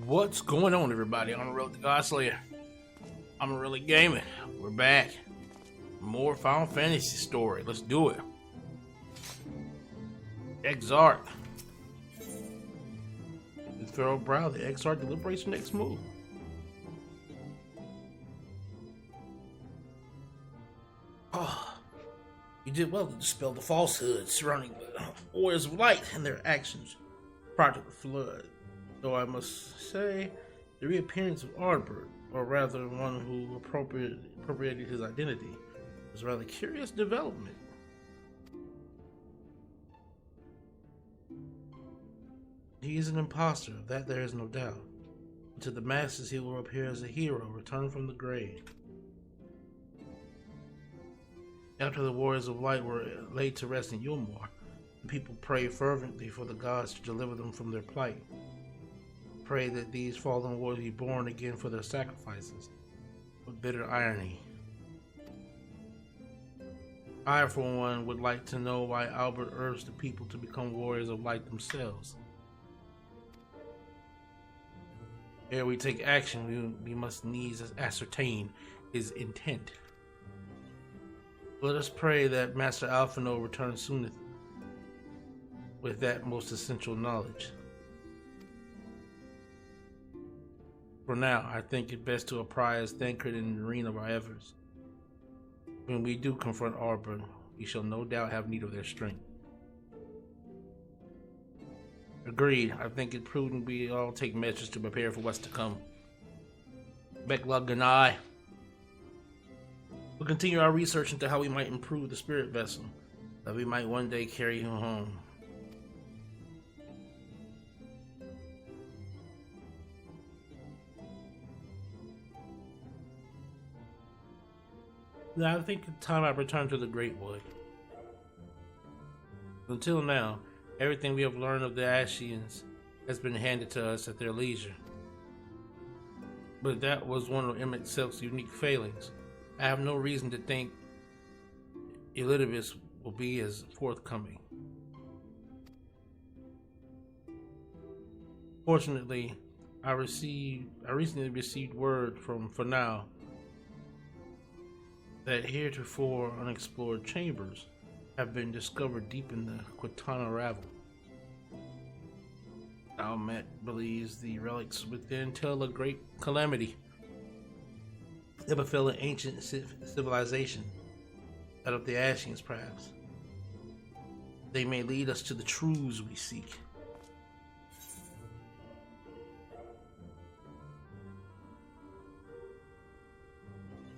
What's going on, everybody? On the road to Godslayer. Amon-Rellik Gaming. We're back. More Final Fantasy story. Let's do it. Exarch. With Pharaoh Brow, the Exarch deliberates the next move. Oh, you did well to dispel the falsehood surrounding the Warriors of Light and their actions prior to the flood. Though I must say, the reappearance of Ardbert, or rather one who appropriated his identity, was a rather curious development. He is an imposter, of that there is no doubt. But to the masses he will appear as a hero returned from the grave. After the Warriors of Light were laid to rest in Yulmore, the people prayed fervently for the gods to deliver them from their plight. Pray that these fallen warriors be born again for their sacrifices. With bitter irony. I, for one, would like to know why Albert urged the people to become warriors of light themselves. Ere we take action, we must needs ascertain his intent. Let us pray that Master Alphino returns soonest with that most essential knowledge. For now, I think it best to apprise Thancred and Noreen of our efforts. When we do confront Arbor, we shall no doubt have need of their strength. Agreed. I think it prudent we all take measures to prepare for what's to come. Becklug and I will continue our research into how we might improve the spirit vessel, that we might one day carry him home. Now, I think it's time I return to the Great Wood. Until now, everything we have learned of the Ashians has been handed to us at their leisure. But that was one of Emmett Selk's unique failings. I have no reason to think Elidibus will be as forthcoming. Fortunately, I recently received word from Fanal that heretofore unexplored chambers have been discovered deep in the Quintana Ravel. Almet believes the relics within tell a great calamity that befell an ancient civilization, that of the Ashians perhaps. They may lead us to the truths we seek.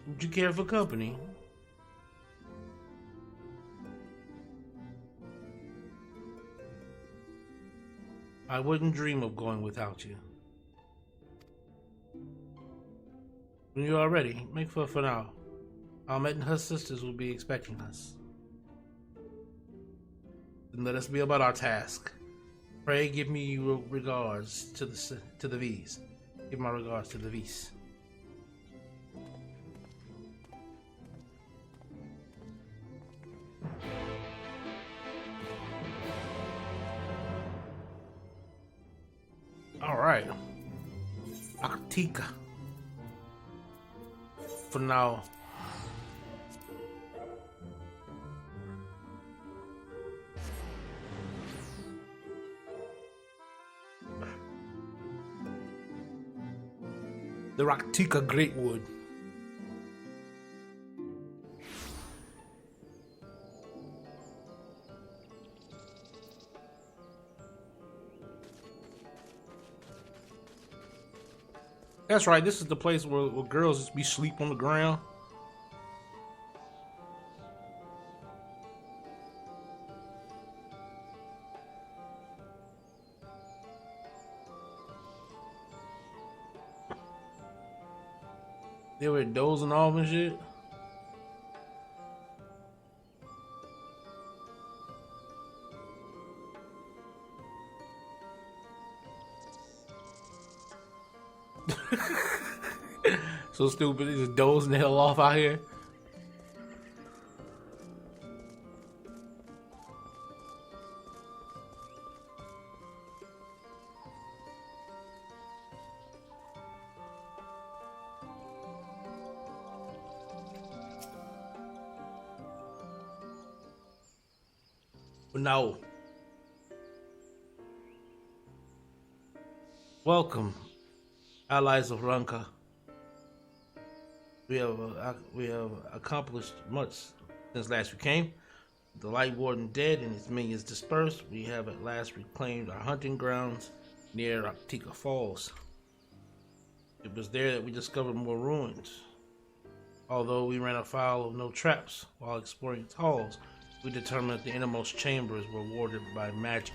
Would you care for company? I wouldn't dream of going without you. When you are ready, make for now. Almet and her sisters will be expecting us. Then let us be about our task. Pray, give me your regards to the V's. Give my regards to the V's. Alright. Aktika. For now. The Raktika Greatwood. That's right, this is the place where girls just be sleep on the ground. They were dozing off and shit. So stupid, they just dozing the hell off out here. No. Welcome, allies of Ranka. We have accomplished much since last we came. The Light Warden dead and his minions dispersed, we have at last reclaimed our hunting grounds near Arctica Falls. It was there that we discovered more ruins. Although we ran afoul of no traps while exploring its halls, we determined that the innermost chambers were warded by magic.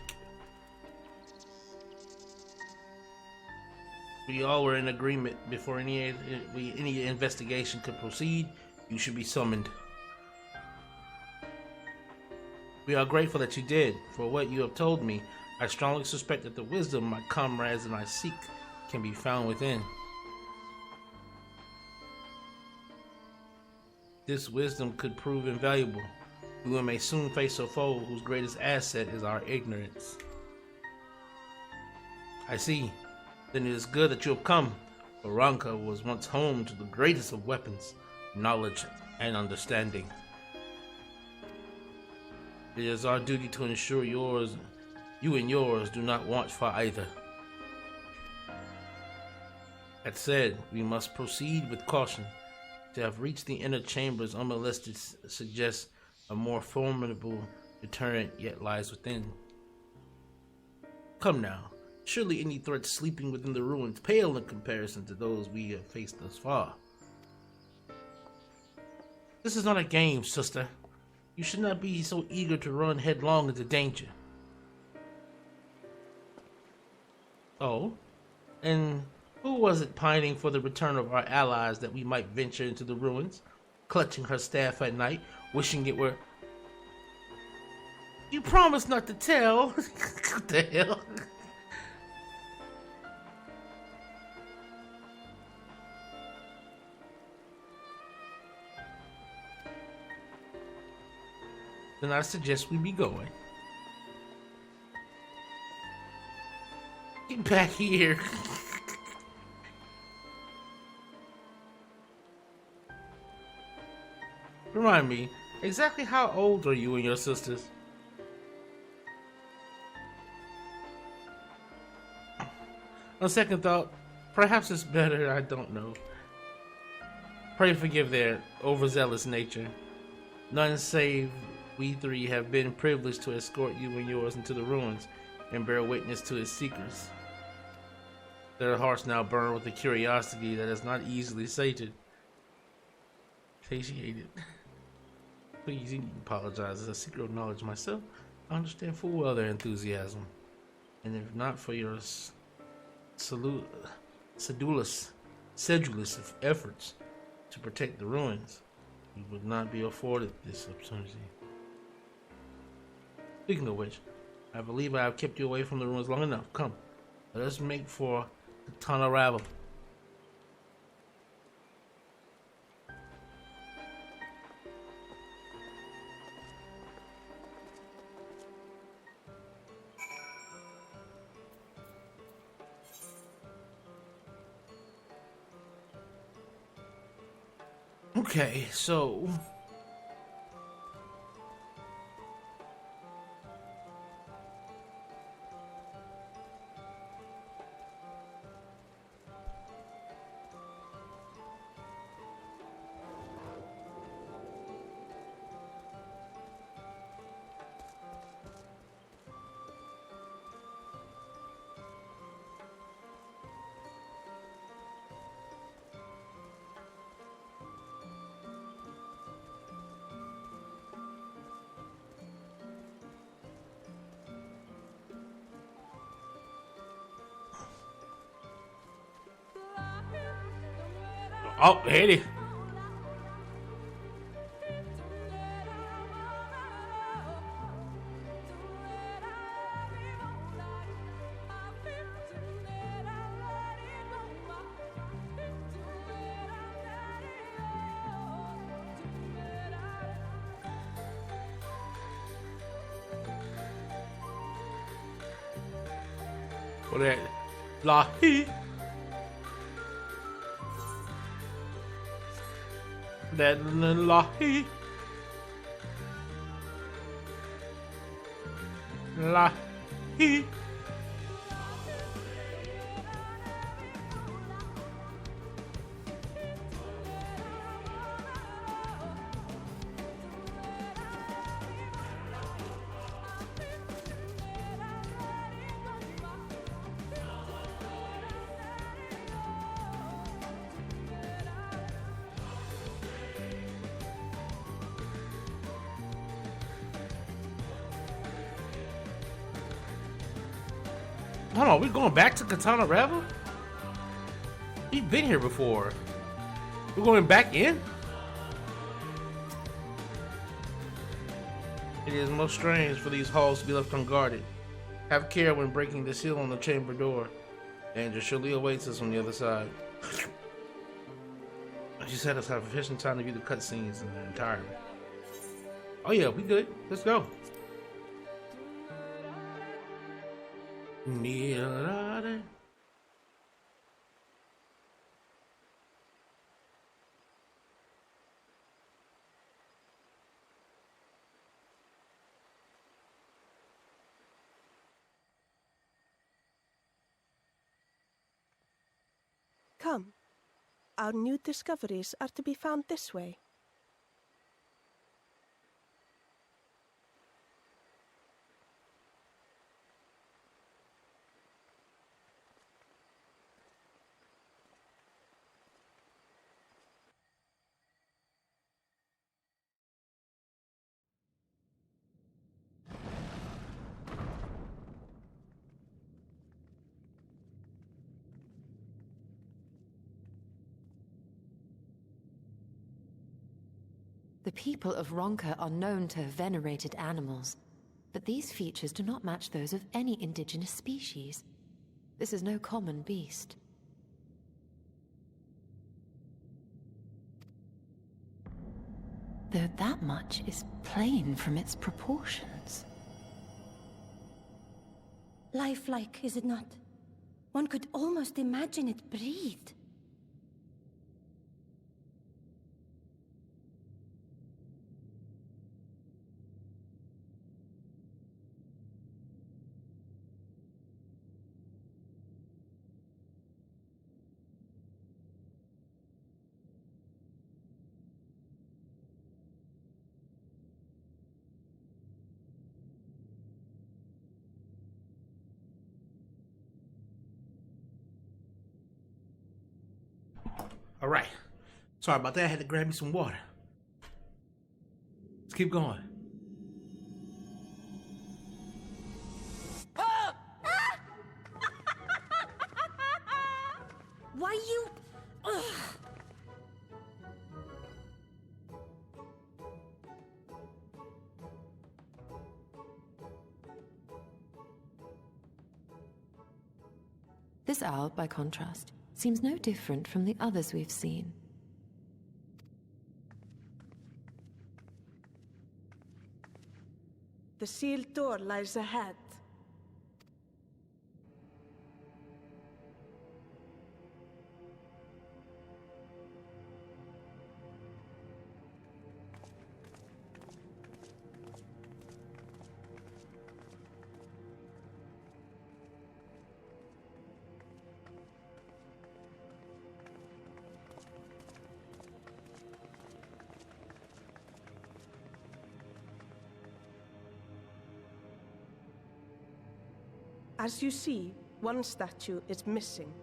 We all were in agreement before any investigation could proceed, you should be summoned. We are grateful that you did. For what you have told me, I strongly suspect that the wisdom my comrades and I seek can be found within. This wisdom could prove invaluable. We may soon face a foe whose greatest asset is our ignorance. I see. Then it is good that you have come. For Ranka was once home to the greatest of weapons, knowledge and understanding. It is our duty to ensure you and yours do not want for either. That said, we must proceed with caution. To have reached the inner chambers unmolested suggests a more formidable deterrent yet lies within. Come now, surely any threat sleeping within the ruins pale in comparison to those we have faced thus far. This is not a game, sister. You should not be so eager to run headlong into danger. Oh, and who was it pining for the return of our allies that we might venture into the ruins, clutching her staff at night, wishing it were... You promised not to tell. What the hell? Then I suggest we be going. Get back here. Remind me, exactly how old are you and your sisters? On second thought, perhaps it's better I don't know. Pray forgive their overzealous nature. None save we three have been privileged to escort you and yours into the ruins and bear witness to its secrets. Their hearts now burn with a curiosity that is not easily satiated. Please, you apologize. As a seeker of knowledge myself, I understand full well their enthusiasm. And if not for your sedulous efforts to protect the ruins, you would not be afforded this opportunity. Speaking of which, I believe I have kept you away from the ruins long enough. Come, let us make for the tunnel ravel. Okay, so oh, hit it. What that? La he. That la he. La. Hee. Hold on, we going back to Katana Ravel? We've been here before. We're going back in? It is most strange for these halls to be left unguarded. Have care when breaking the seal on the chamber door. Danger surely awaits us on the other side. She said us have sufficient time to view the cutscenes in their entirety. Oh yeah, we good. Let's go. Come. Our new discoveries are to be found this way. The people of Ronka are known to have venerated animals, but these features do not match those of any indigenous species. This is no common beast. Though that much is plain from its proportions. Lifelike, is it not? One could almost imagine it breathed. All right. Sorry about that. I had to grab me some water. Let's keep going. Why you... Ugh. This owl, by contrast, seems no different from the others we've seen. The sealed door lies ahead. As you see, one statue is missing.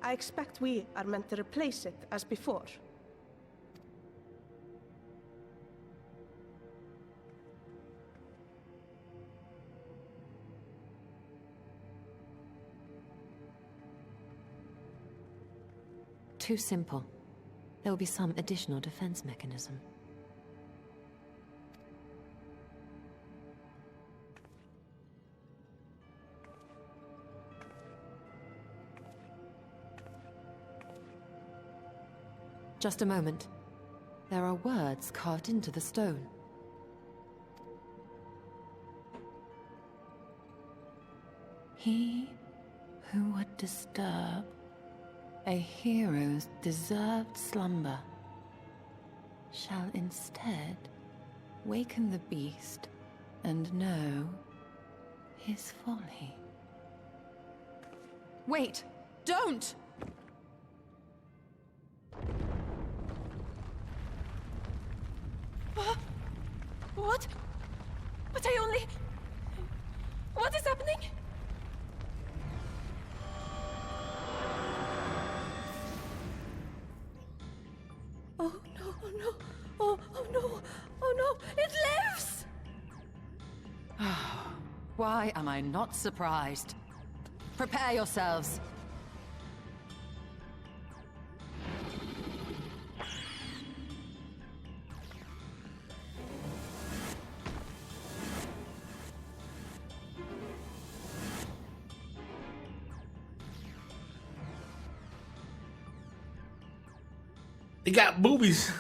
I expect we are meant to replace it as before. Too simple. There will be some additional defense mechanism. Just a moment. There are words carved into the stone. He who would disturb a hero's deserved slumber shall instead waken the beast and know his folly. Wait! Don't! What? But I only... What is happening? Oh no, oh no, oh no, oh no, it lives! Why am I not surprised? Prepare yourselves. They got boobies.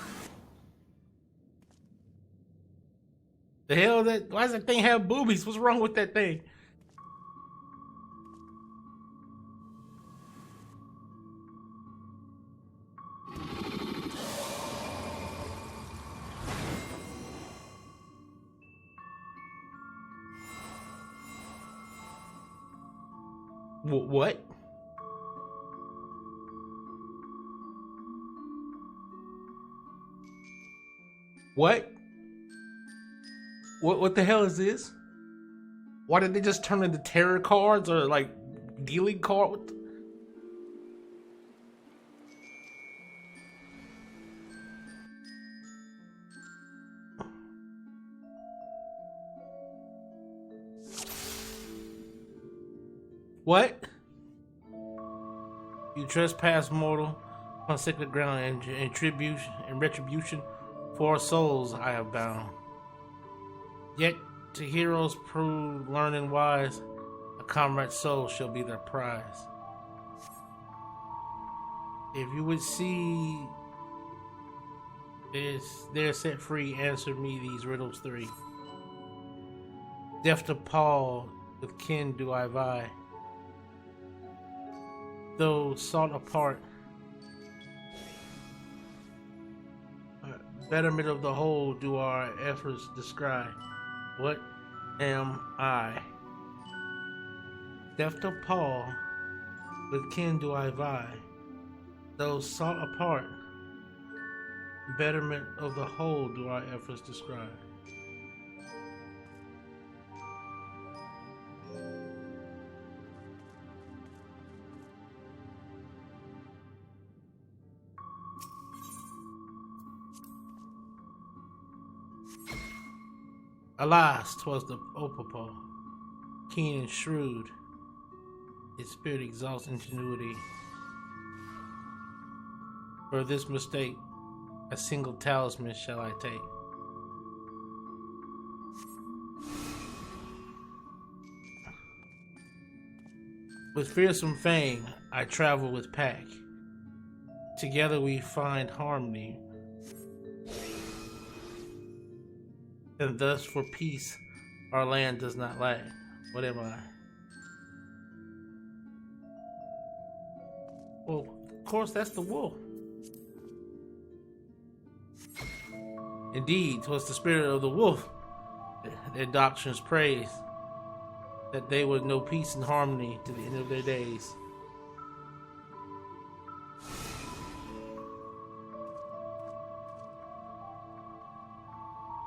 The hell that? Why does that thing have boobies? What's wrong with that thing? What? What? What the hell is this? Why did they just turn into terror cards or like dealing card? What? You trespass mortal on sacred ground and tribute and retribution for souls I have bound. Yet to heroes prove learning wise, a comrade's soul shall be their prize. If you would see they're set free, answer me these riddles three. Death to Paul, with kin do I vie. Though sought apart, betterment of the whole do our efforts descry. What am I? Death to Paul, with kin do I vie. Though sought apart, betterment of the whole do our efforts describe. Alas, 'twas the Opopo, keen and shrewd, its spirit exalts ingenuity. For this mistake, a single talisman shall I take. With fearsome fang, I travel with pack. Together we find harmony. And thus for peace our land does not lack. What am I? Well, of course that's the wolf. Indeed, 'twas the spirit of the wolf. Their doctrines praise that they would know peace and harmony to the end of their days.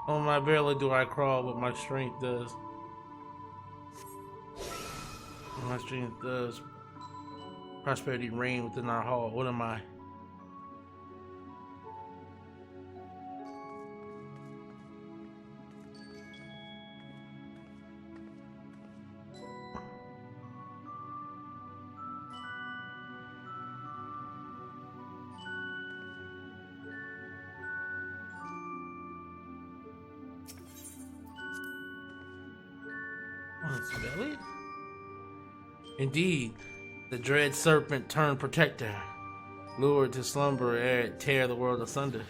On my belly do I crawl, but my strength does. My strength does. Prosperity reign within our hall. What am I? Belly? Indeed, the dread serpent turned protector, lured to slumber ere it tear the world asunder.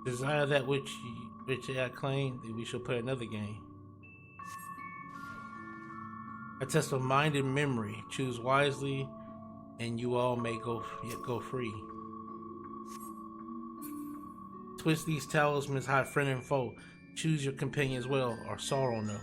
Desire that which I claim, that we shall play another game. A test of mind and memory. Choose wisely and you all may go free. Twist these talismans, hide friend and foe. Choose your companions well, or sorrow no.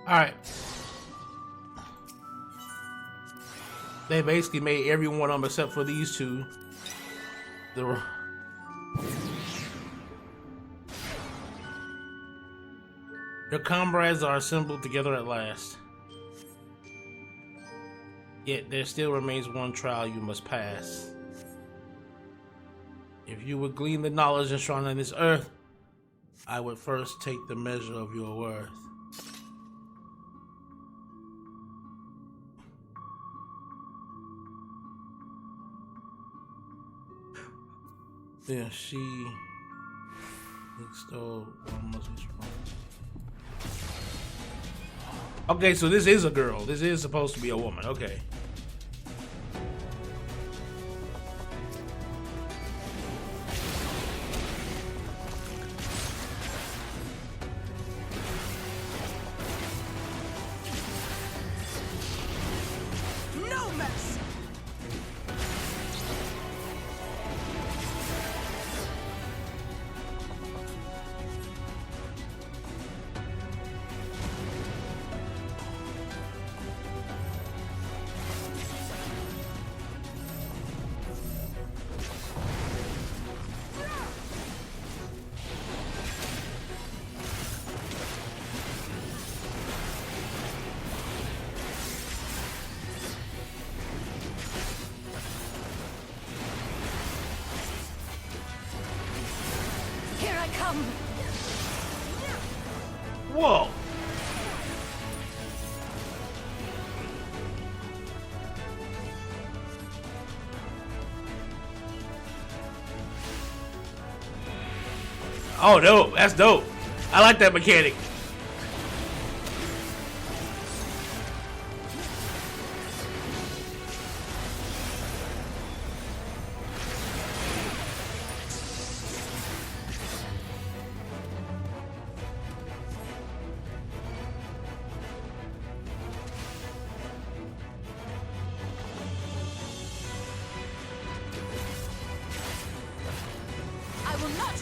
Alright. They basically made every one of them except for these two. Your comrades are assembled together at last. Yet there still remains one trial you must pass. If you would glean the knowledge enshrined on this earth, I would first take the measure of your worth. Then she extolled one must be strong. Okay, so this is a girl. This is supposed to be a woman. Okay. No mess! Whoa! Oh, dope. That's dope. I like that mechanic.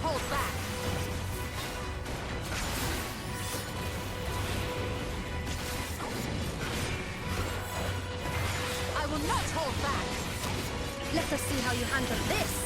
hold back! I will not hold back! Let us see how you handle this!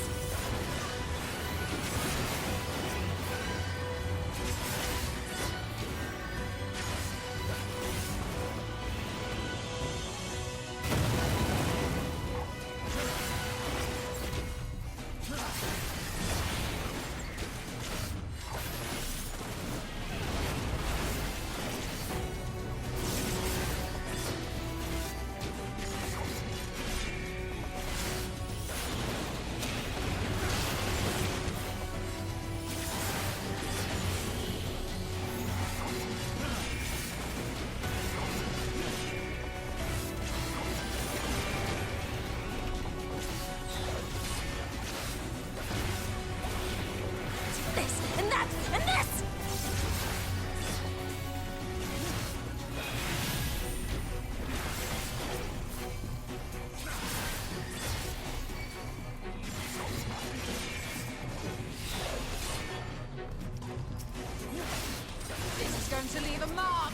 To leave a mark!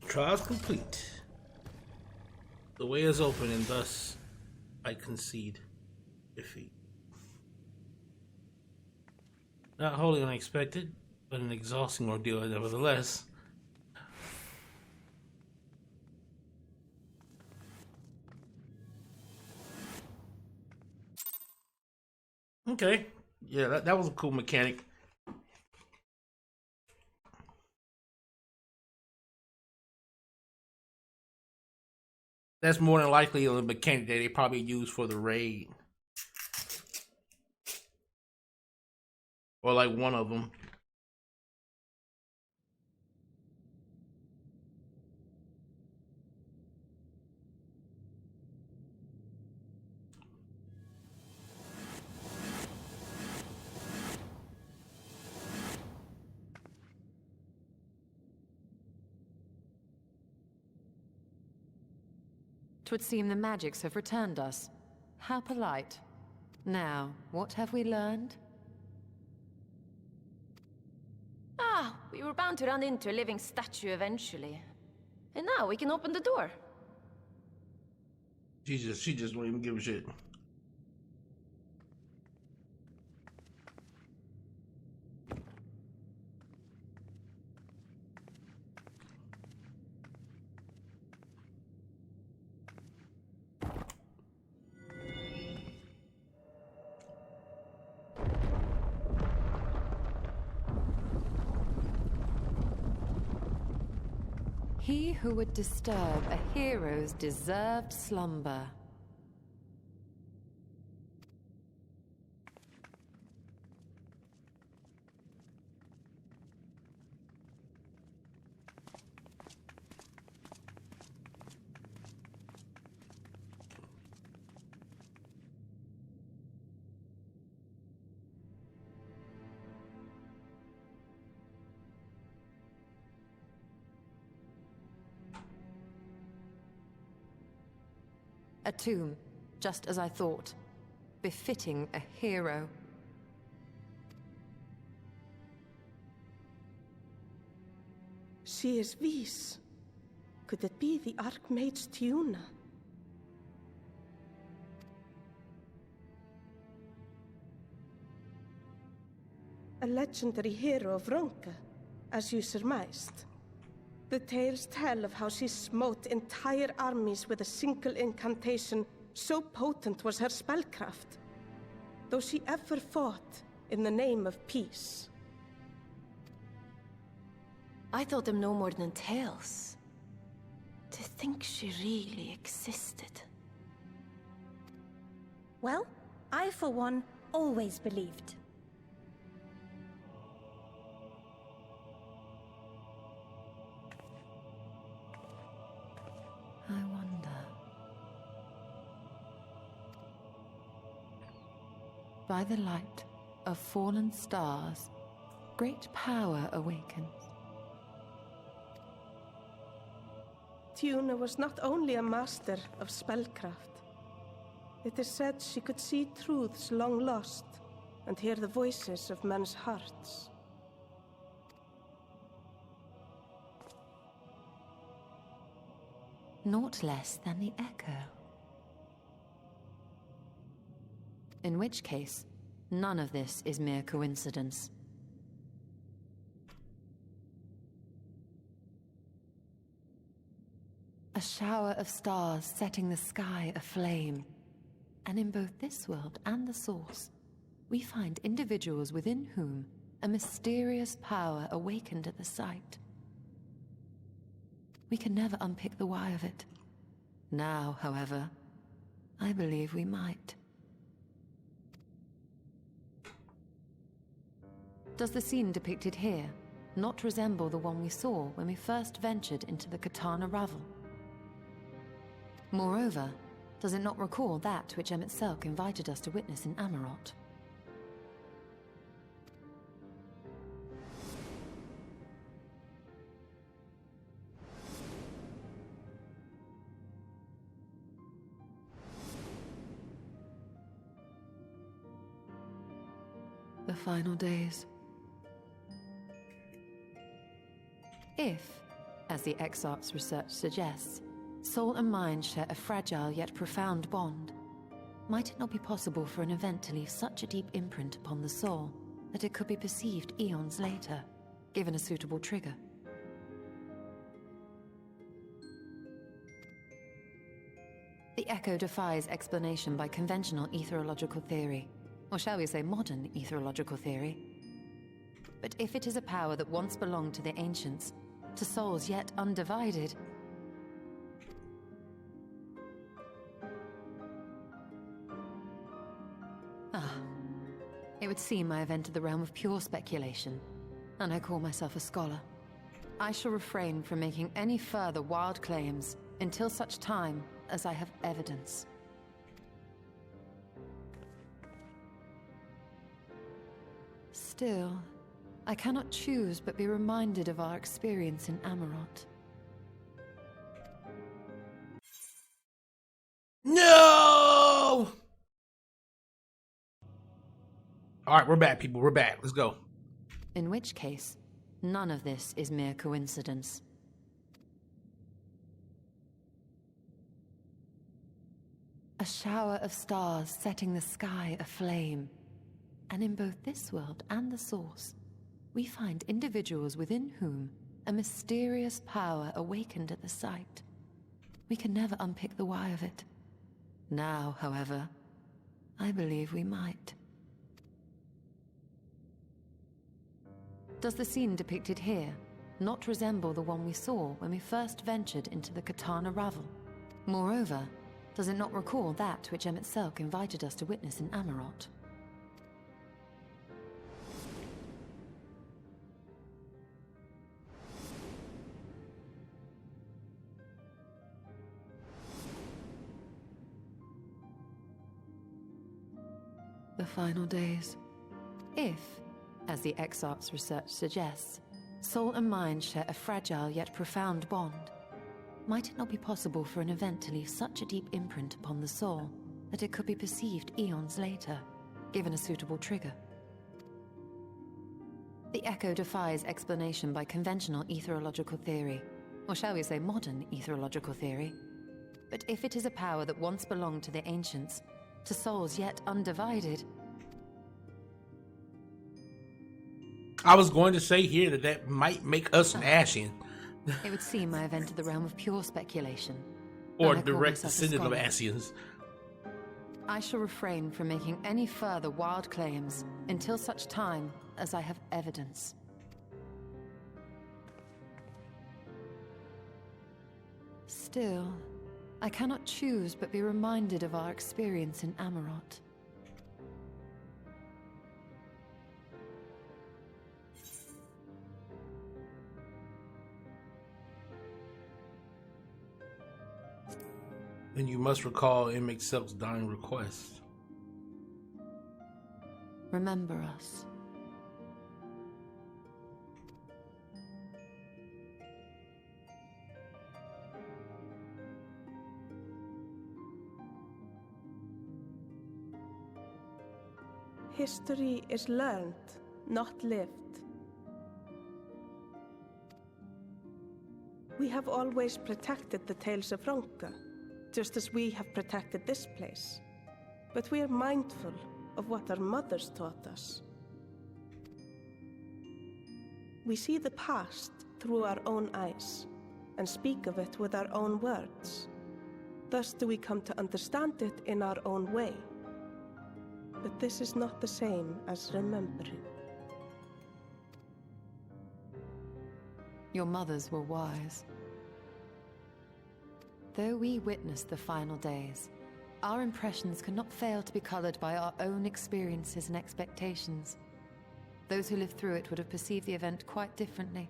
Trials complete. The way is open, and thus I concede defeat. Not wholly unexpected, but an exhausting ordeal nevertheless. Okay. Yeah, that was a cool mechanic. That's more than likely a mechanic that they probably use for the raid. Or like one of them. Twould seem the magics have returned us. How polite. Now, what have we learned? Ah, we were bound to run into a living statue eventually. And now we can open the door. She just don't even give a shit. He who would disturb a hero's deserved slumber. A tomb, just as I thought. Befitting a hero. She is Vis. Could it be the Archmage Tiuna? a legendary hero of Ronka, as you surmised. The tales tell of how she smote entire armies with a single incantation, so potent was her spellcraft. Though she ever fought in the name of peace. I thought them no more than tales. To think she really existed. Well, I, for one, always believed. I wonder. By the light of fallen stars, great power awakens. Tuna was not only a master of spellcraft. It is said she could see truths long lost and hear the voices of men's hearts. Naught less than the echo. In which case, none of this is mere coincidence. A shower of stars setting the sky aflame. And in both this world and the Source, we find individuals within whom a mysterious power awakened at the sight. We can never unpick the why of it. Now, however, I believe we might. Does the scene depicted here not resemble the one we saw when we first ventured into the Katana Ravel? Moreover, does it not recall that which Amon-Rellik invited us to witness in Amarot? The final days. If, as the Exarch's research suggests, soul and mind share a fragile yet profound bond, might it not be possible for an event to leave such a deep imprint upon the soul that it could be perceived eons later, given a suitable trigger? The echo defies explanation by conventional etherological theory, or shall we say modern etherological theory. But if it is a power that once belonged to the ancients, to souls yet undivided, it would seem I have entered the realm of pure speculation, and I call myself a scholar. I shall refrain from making any further wild claims until such time as I have evidence. Still, I cannot choose but be reminded of our experience in Amarot. No! Alright, we're back, people. We're back. Let's go. In which case, none of this is mere coincidence. A shower of stars setting the sky aflame. And in both this world and the Source, we find individuals within whom a mysterious power awakened at the sight. We can never unpick the why of it. Now, however, I believe we might. Does the scene depicted here not resemble the one we saw when we first ventured into the Katana Ravel? Moreover, does it not recall that which Amon-Rellik invited us to witness in Amarot? The final days. If, as the Exarch's research suggests, soul and mind share a fragile yet profound bond, might it not be possible for an event to leave such a deep imprint upon the soul that it could be perceived eons later, given a suitable trigger? The echo defies explanation by conventional etherological theory, or shall we say modern etherological theory. But if it is a power that once belonged to the ancients, to souls yet undivided, I was going to say here that might make us an Ascian. It would seem I have entered the realm of pure speculation. Or and I call direct myself a descendant of scholar. Ascians. I shall refrain from making any further wild claims until such time as I have evidence. Still, I cannot choose but be reminded of our experience in Amarot. Then you must recall MXL's dying request. Remember us. History is learned, not lived. We have always protected the tales of Ronka, just as we have protected this place. But we are mindful of what our mothers taught us. We see the past through our own eyes, and speak of it with our own words. Thus do we come to understand it in our own way. But this is not the same as remembering. Your mothers were wise. Though we witnessed the final days, our impressions cannot fail to be colored by our own experiences and expectations. Those who lived through it would have perceived the event quite differently.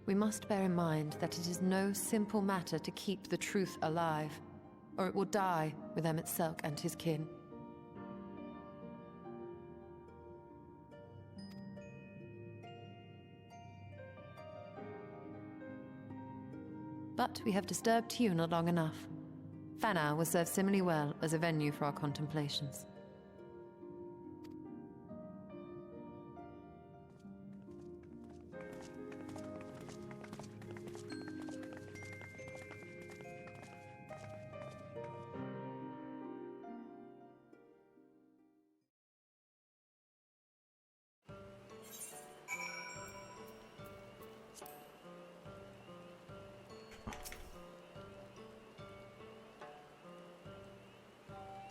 We must bear in mind that it is no simple matter to keep the truth alive, or it will die with Amon-Rellik and his kin. But we have disturbed Tuna long enough. Fanau will serve similarly well as a venue for our contemplations.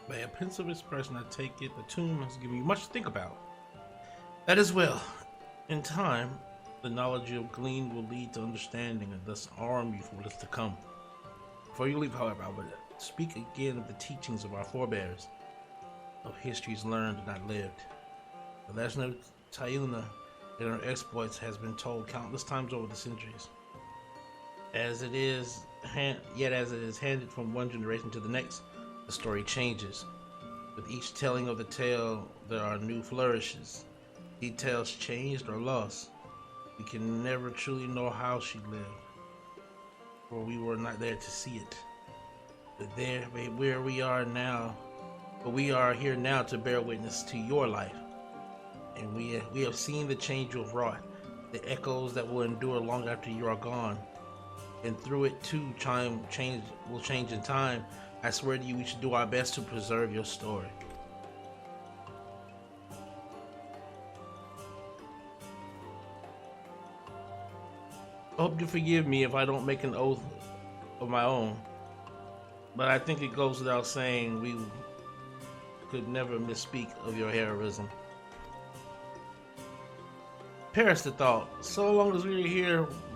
By a pensive expression, I take it the tomb has given you much to think about. That is well. In time, the knowledge you'll glean will lead to understanding and thus arm you for what is to come. Before you leave, however, I would speak again of the teachings of our forebears, of histories learned and not lived. The legend of Tayuna and her exploits has been told countless times over the centuries. As it is handed from one generation to the next, the story changes. With each telling of the tale, there are new flourishes. Details changed or lost. We can never truly know how she lived, for we were not there to see it. But where we are now, we are here now to bear witness to your life. And we have seen the change you have wrought, the echoes that will endure long after you are gone. And through it too, change will change in time. I swear to you, we should do our best to preserve your story. I hope you forgive me if I don't make an oath of my own, but I think it goes without saying we could never misspeak of your heroism. Perish the thought. So long as we are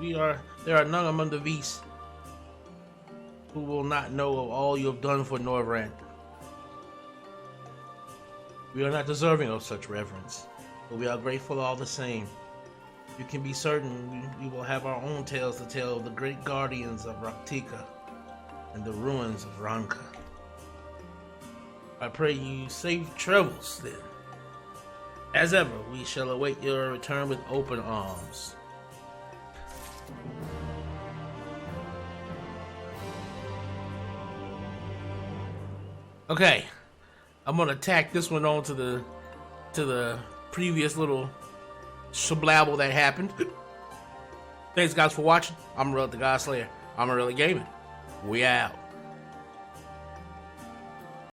here, there are none among the beasts who will not know of all you have done for Norvrand. We are not deserving of such reverence, but we are grateful all the same. You can be certain we will have our own tales to tell of the great guardians of Raktika and the ruins of Ranka. I pray you safe travels then. As ever, we shall await your return with open arms. Okay, I'm gonna tack this one on to the previous little shablabble that happened. Thanks guys for watching. I'm Amon-Rellik the God Slayer. Amon-Rellik Gaming. We out.